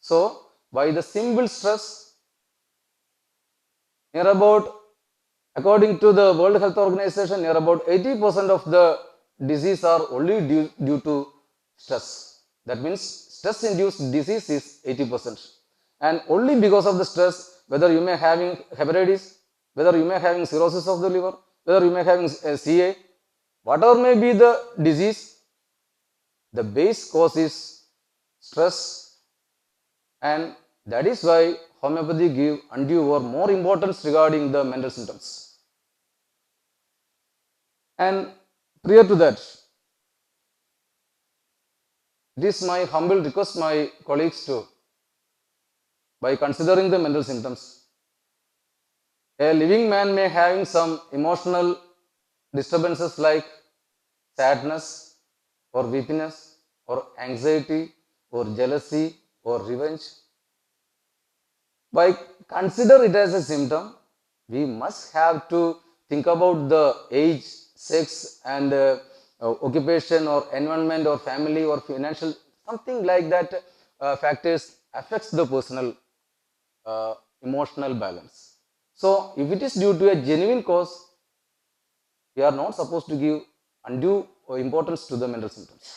So by the simple stress, near about, according to the World Health Organization, near about 80% of the disease are only due to stress. That means stress induced disease is 80%. And only because of the stress, whether you may having hepatitis, whether you may having cirrhosis of the liver, whether you may having CA, whatever may be the disease, the base cause is stress. And that is why homeopathy give undue or more importance regarding the mental symptoms. And prior to that, it is my humble request, my colleagues, to, by considering the mental symptoms, a living man may having some emotional disturbances like sadness or weakness or anxiety or jealousy or revenge. By consider it as a symptom, we must have to think about the age, sex, and occupation or environment or family or financial, something like that factors affects the personal emotional balance. So if it is due to a genuine cause, we are not supposed to give undue importance to the mental symptoms.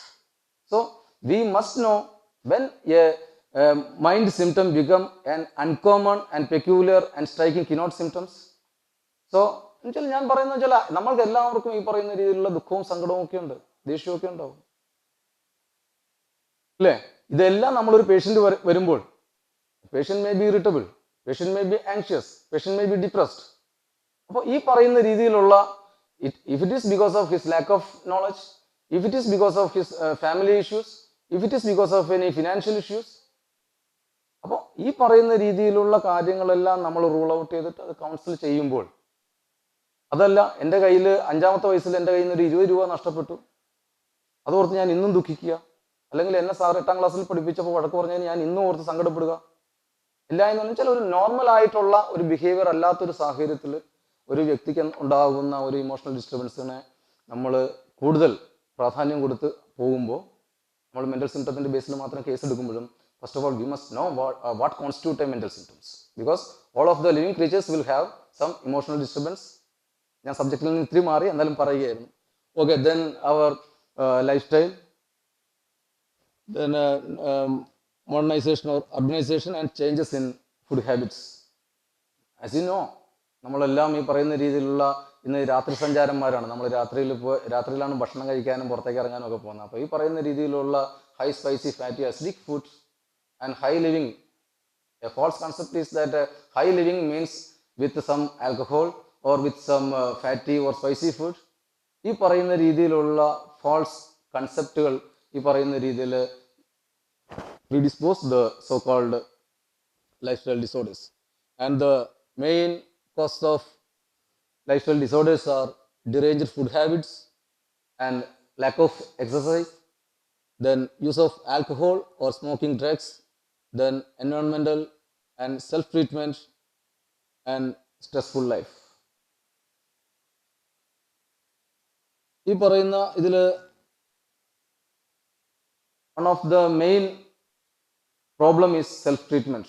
So we must know when a mind symptom become an uncommon and peculiar and striking keynote symptoms. So എന്നുവെച്ചാൽ ഞാൻ പറയുന്നത് വെച്ചാൽ നമ്മൾക്ക് എല്ലാവർക്കും ഈ പറയുന്ന രീതിയിലുള്ള ദുഃഖവും സങ്കടവും ഒക്കെ ഉണ്ട്, ദേഷ്യവും ഒക്കെ ഉണ്ടാവും, അല്ലേ? ഇതെല്ലാം നമ്മളൊരു പേഷ്യന്റ് വരുമ്പോൾ, patient may be irritable, patient may be anxious, patient may be depressed. അപ്പോൾ ഈ പറയുന്ന രീതിയിലുള്ള, if it is because of his lack of knowledge, if it is because of his family issues, if it is because of any financial issues, അപ്പോൾ ഈ പറയുന്ന രീതിയിലുള്ള കാര്യങ്ങളെല്ലാം നമ്മൾ റൂൾ ഔട്ട് ചെയ്തിട്ട് അത് കൗൺസിൽ ചെയ്യുമ്പോൾ, അതല്ല എൻ്റെ കയ്യിൽ 5-ാമത്തെ വയസ്സിൽ എൻ്റെ കയ്യിൽ നിന്ന് ഒരു 20 രൂപ നഷ്ടപ്പെട്ടു, അതോർത്ത് ഞാൻ ഇന്നും ദുഃഖിക്കുക, അല്ലെങ്കിൽ എന്നെ സാർ 8-ാം ക്ലാസ്സിൽ പഠിപ്പിച്ചപ്പോൾ വഴക്ക് പറഞ്ഞാൽ ഞാൻ ഇന്നും ഓർത്ത് സങ്കടപ്പെടുക ഇല്ല എന്ന് വെച്ചാൽ ഒരു നോർമൽ ആയിട്ടുള്ള ഒരു ബിഹേവിയർ അല്ലാത്തൊരു സാഹചര്യത്തിൽ ഒരു വ്യക്തിക്ക് ഉണ്ടാകുന്ന ഒരു ഇമോഷണൽ ഡിസ്റ്റർബൻസിനെ നമ്മൾ കൂടുതൽ പ്രാധാന്യം കൊടുത്ത് പോകുമ്പോൾ, നമ്മൾ മെൻ്റൽ സിംറ്റത്തിൻ്റെ ബേസിൽ മാത്രം കേസ് എടുക്കുമ്പോഴും, first of all we must know what constitute a mental symptoms, because all of the living creatures will have some emotional disturbance. ഞാൻ സബ്ജക്റ്റിൽ നിന്ന് ഇത്തിരി മാറി എന്നാലും പറയുകയായിരുന്നു. Okay, then our lifestyle, then modernization or urbanization and changes in food habits. As you know, നമ്മളെല്ലാം ഈ പറയുന്ന രീതിയിലുള്ള ഇന്ന് രാത്രി സഞ്ചാരന്മാരാണ്. നമ്മൾ രാത്രിയിലാണ് ഭക്ഷണം കഴിക്കാനും പുറത്തേക്ക് ഇറങ്ങാനും ഒക്കെ പോകുന്നത്. അപ്പോൾ ഈ പറയുന്ന രീതിയിലുള്ള high spicy fatty acidic food and high living, a false concept is that high living means with some alcohol or with some fatty or spicy food. ഈ പറയുന്ന രീതിയിലുള്ള ഫോൾസ് കൺസെപ്റ്റുകൾ ഈ പറയുന്ന രീതിയിൽ predispose the so-called lifestyle disorders. And the main cause of lifestyle disorders are deranged food habits and lack of exercise, then use of alcohol or smoking drugs, then environmental and self-treatment and stressful life. ഈ പറയുന്ന ഇതിൽ one of the main problem is self-treatment.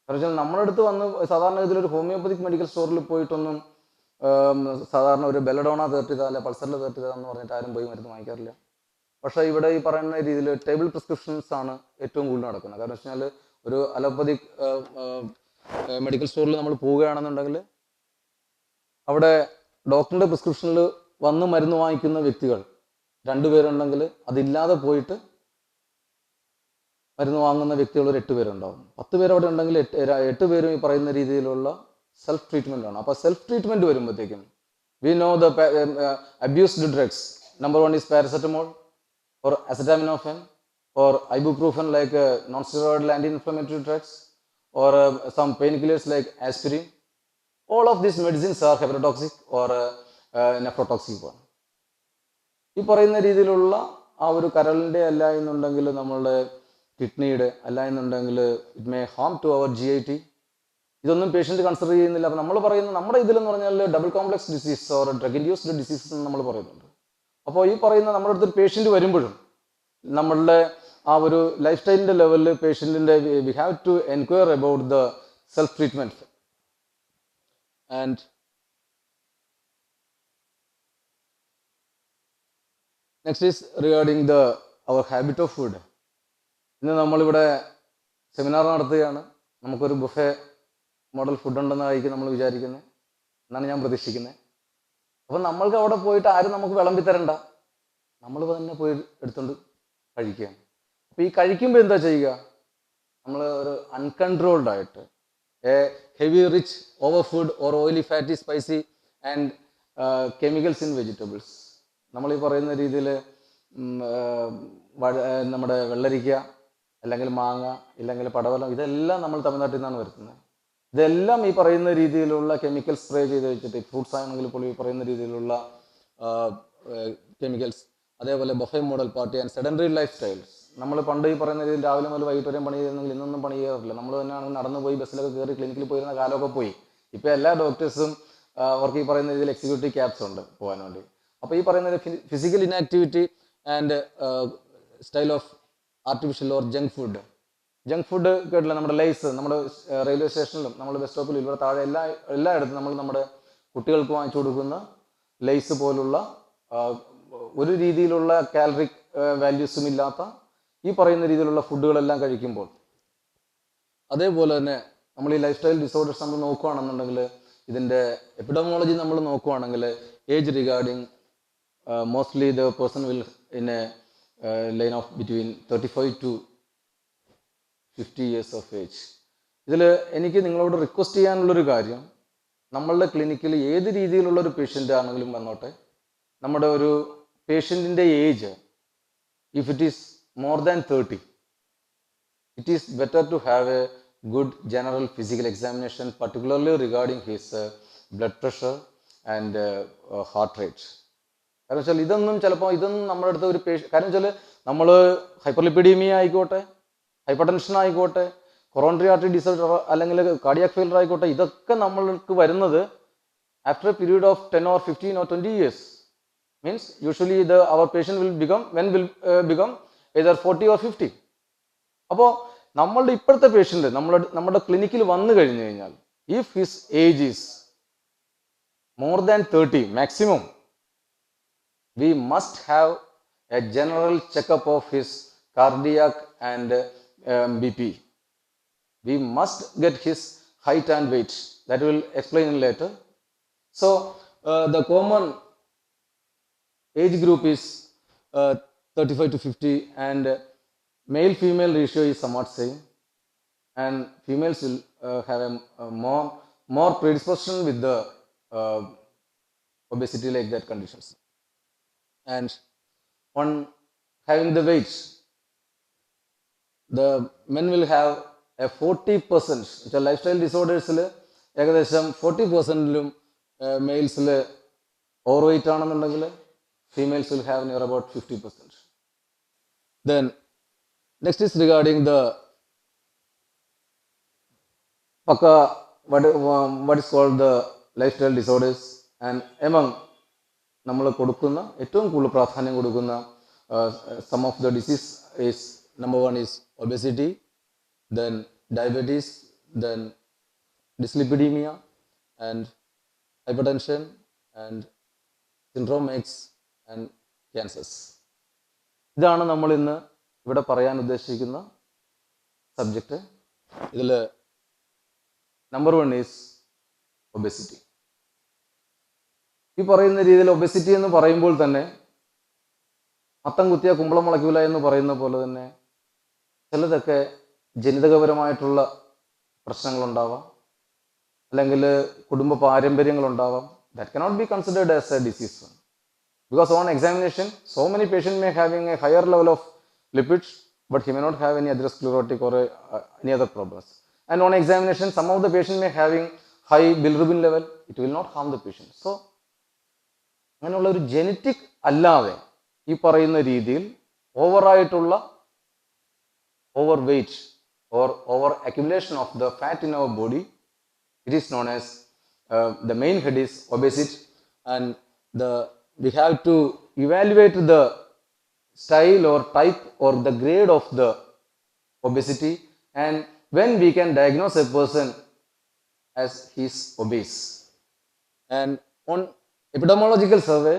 കാരണം നമ്മുടെ അടുത്ത് വന്ന് സാധാരണ ഇതിലൊരു homoeopathic medical സ്റ്റോറിൽ പോയിട്ടൊന്നും സാധാരണ ഒരു ബെലഡോണ 30 അല്ലെ പൾസറിൽ 30 എന്ന് പറഞ്ഞിട്ട് ആരും പോയി മരുന്ന് വാങ്ങിക്കാറില്ല. പക്ഷേ ഇവിടെ ഈ പറയുന്ന രീതിയിൽ ടേബിൾ പ്രിസ്ക്രിപ്ഷൻസ് ആണ് ഏറ്റവും കൂടുതൽ നടക്കുന്നത്. കാരണം വെച്ച് കഴിഞ്ഞാൽ ഒരു അലോപ്പതിക് മെഡിക്കൽ സ്റ്റോറിൽ നമ്മൾ പോവുകയാണെന്നുണ്ടെങ്കിൽ അവിടെ ഡോക്ടറിൻ്റെ പ്രിസ്ക്രിപ്ഷനിൽ വന്ന് മരുന്ന് വാങ്ങിക്കുന്ന വ്യക്തികൾ 2 പേരുണ്ടെങ്കിൽ അതില്ലാതെ പോയിട്ട് മരുന്ന് വാങ്ങുന്ന വ്യക്തികൾ ഒരു 8 പേരുണ്ടാവും. 10 പേര് അവിടെ ഉണ്ടെങ്കിൽ 8 പേരും ഈ പറയുന്ന രീതിയിലുള്ള സെൽഫ് ട്രീറ്റ്മെൻ്റ് ആണ്. അപ്പോൾ സെൽഫ് ട്രീറ്റ്മെൻറ്റ് വരുമ്പോഴത്തേക്കും we know the abused drugs. Number 1 is paracetamol or acetaminophen or ibuprofen like non-steroidal anti-inflammatory drugs or some painkillers like aspirin. All of these medicines are hepatotoxic or nephrotoxic one. ഈ പറയുന്ന രീതിയിലുള്ള ആ ഒരു കരളിൻ്റെ അല്ല എന്നുണ്ടെങ്കിൽ നമ്മളുടെ കിഡ്നിയുടെ അല്ല എന്നുണ്ടെങ്കിൽ it may harm to our GIT. ഇതൊന്നും പേഷ്യൻ്റ് കൺസിഡർ ചെയ്യുന്നില്ല. അപ്പോൾ നമ്മൾ പറയുന്നത് നമ്മുടെ ഇതിലെന്ന് പറഞ്ഞാൽ double complex disease or drug induced diseases എന്ന് നമ്മൾ പറയുന്നുണ്ട്. അപ്പോൾ ഈ പറയുന്ന നമ്മുടെ അടുത്തൊരു പേഷ്യൻ്റ് വരുമ്പോഴും നമ്മളുടെ ആ ഒരു ലൈഫ് സ്റ്റൈലിൻ്റെ ലെവലിൽ പേഷ്യൻറ്റിൻ്റെ we have to enquire about the self treatment. And next is regarding our habit of food. ഇന്ന് നമ്മളിവിടെ സെമിനാർ നടത്തുകയാണ്. നമുക്കൊരു ബുഫേ മോഡൽ ഫുഡ് ഉണ്ടെന്നായിരിക്കും നമ്മൾ വിചാരിക്കുന്നത് എന്നാണ് ഞാൻ പ്രതീക്ഷിക്കുന്നത്. അപ്പം നമ്മൾക്ക് അവിടെ പോയിട്ട് ആരും നമുക്ക് വിളമ്പി തരണ്ട, നമ്മൾ തന്നെ പോയി എടുത്തുകൊണ്ട് കഴിക്കുകയാണ്. അപ്പോൾ ഈ കഴിക്കുമ്പോൾ എന്താ ചെയ്യുക? നമ്മൾ ഒരു അൺകൺട്രോൾഡ് ആയിട്ട് heavy rich over food or oily fatty spicy and chemicals in vegetables. നമ്മൾ ഈ പറയുന്ന രീതിയിൽ നമ്മുടെ വെള്ളരിക്ക അല്ലെങ്കിൽ മാങ്ങ ഇല്ലെങ്കിൽ പടവലം ഇതെല്ലാം നമ്മൾ തമിഴ്നാട്ടിൽ നിന്നാണ് വരുത്തുന്നത്. ഇതെല്ലാം ഈ പറയുന്ന രീതിയിലുള്ള കെമിക്കൽ സ്പ്രേ ചെയ്ത് വെച്ചിട്ട്, ഫ്രൂട്ട്സ് ആണെങ്കിൽ പോലും ഈ പറയുന്ന രീതിയിലുള്ള കെമിക്കൽസ്. അതേപോലെ buffet model party and sedentary life styles. നമ്മൾ പണ്ട് ഈ പറയുന്ന രീതിയിൽ രാവിലെ മുതൽ വൈകിട്ട് വരെയും പണി ചെയ്യുന്നെങ്കിൽ ഇന്നൊന്നും പണി ചെയ്യാറില്ല. നമ്മൾ തന്നെയാണ് നടന്നു പോയി ബസ്സിലൊക്കെ കയറി ക്ലിനിക്കിൽ പോയിരുന്ന കാലമൊക്കെ പോയി. ഇപ്പോൾ എല്ലാ ഡോക്ടേഴ്സും അവർക്ക് ഈ പറയുന്ന രീതിയിൽ എക്സിക്യൂട്ടീവ് ക്യാബ്സ് ഉണ്ട് പോകാൻ വേണ്ടി. അപ്പോൾ ഈ പറയുന്ന physical inactivity and style of artificial or junk food. Junk food കേട്ടില്ല, നമ്മുടെ ലേസ്, നമ്മുടെ റെയിൽവേ സ്റ്റേഷനിലും നമ്മൾ ബസ് സ്റ്റോപ്പിലും ഇവിടെ താഴെ എല്ലായിടത്തും നമ്മൾ നമ്മുടെ കുട്ടികൾക്ക് വാങ്ങിച്ചു കൊടുക്കുന്ന ലേസ് പോലുള്ള ഒരു രീതിയിലുള്ള കാലറിക് വാല്യൂസും ഇല്ലാത്ത ഈ പറയുന്ന രീതിയിലുള്ള ഫുഡുകളെല്ലാം കഴിക്കുമ്പോൾ, അതേപോലെ തന്നെ നമ്മൾ ഈ ലൈഫ് സ്റ്റൈൽ ഡിസോർഡേഴ്സ് നമ്മൾ നോക്കുകയാണെന്നുണ്ടെങ്കിൽ ഇതിൻ്റെ എപ്പിഡമോളജി നമ്മൾ നോക്കുകയാണെങ്കിൽ age regarding mostly the person will in A line of between 35 to 50 years of age. ഇതിൽ എനിക്ക് നിങ്ങളോട് റിക്വസ്റ്റ് ചെയ്യാനുള്ളൊരു കാര്യം, നമ്മളുടെ ക്ലിനിക്കിൽ ഏത് രീതിയിലുള്ള ഒരു പേഷ്യൻ്റ് ആണെങ്കിലും വന്നോട്ടെ, നമ്മുടെ ഒരു പേഷ്യൻറ്റിൻ്റെ age if it is more than 30, it is better to have a good general physical examination, particularly regarding his blood pressure and heart rate. കാരണം വെച്ചാൽ ഇതൊന്നും നമ്മുടെ അടുത്ത് ഒരു കാരണം വെച്ചാൽ നമ്മൾ ഹൈപ്പർലിപ്പിഡീമിയ ആയിക്കോട്ടെ, ഹൈപ്പർ ടെൻഷൻ ആയിക്കോട്ടെ, കൊറോണറി ആർട്ടറി ഡിസോർഡർ അല്ലെങ്കിൽ കാർഡിയാക് ഫെയിലർ ആയിക്കോട്ടെ, ഇതൊക്കെ നമ്മൾക്ക് വരുന്നത് after A period of 10 or 15 or 20 years. Means usually our patient will become either 40 or 50. അപ്പോൾ നമ്മളുടെ ഇപ്പോഴത്തെ പേഷ്യൻ്റ് നമ്മുടെ ക്ലിനിക്കിൽ വന്നു കഴിഞ്ഞു കഴിഞ്ഞാൽ, if his age is more than 30 maximum, we must have a general checkup of his cardiac and BP. We must get his height and weight. That will explain later. So the common age group is 35 to 50, and male-female ratio is somewhat same, and females will have a more predisposition with the obesity like that conditions. And on having the weight, the men will have a 40%. Life style ഡിസോർഡേഴ്സിൽ ഏകദേശം 40%ലും മെയിൽസിൽ over weight ആണെന്നുണ്ടെങ്കിൽ females will have near about 50%. Then next is regarding the what is called the lifestyle disorders, and among നമ്മൾ കൊടുക്കുന്ന ഏറ്റവും കൂടുതൽ പ്രാധാന്യം കൊടുക്കുന്ന some of the disease is, number 1 is obesity, then diabetes, then dyslipidemia and hypertension and syndrome X and cancers. ഇതാണ് നമ്മൾ ഇന്ന് ഇവിടെ പറയാൻ ഉദ്ദേശിക്കുന്ന സബ്ജക്റ്റ്. ഇതിൽ നമ്പർ 1 ഈസ് ഒബെസിറ്റി. ഈ പറയുന്ന രീതിയിൽ ഒബെസിറ്റി എന്ന് പറയുമ്പോൾ തന്നെ അത്തം കുത്തിയ കുമ്പളം മുളയ്ക്കൂല എന്ന് പറയുന്ന പോലെ തന്നെ ചിലതൊക്കെ ജനിതകപരമായിട്ടുള്ള പ്രശ്നങ്ങളുണ്ടാവാം, അല്ലെങ്കിൽ കുടുംബ പാരമ്പര്യങ്ങളുണ്ടാവാം. That cannot be considered as a disease, because on examination so many patients may having a higher level of lipids, but he may not have any atherosclerotic or any other problems. And on examination some of the patients may having high bilirubin level, it will not harm the patient. So അങ്ങനെയുള്ള ഒരു genetic അല്ലാതെ ഈ പറയുന്ന രീതിയിൽ ഓവറായിട്ടുള്ള over weight or over accumulation of the fat in our body, it is known as the main head is obesity, and we have to evaluate the style or type or the grade of the obesity, and when we can diagnose a person as he is obese. And on epidemiological survey,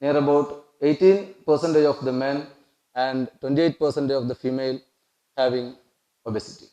near about 18% of the men and 28% of the female having obesity.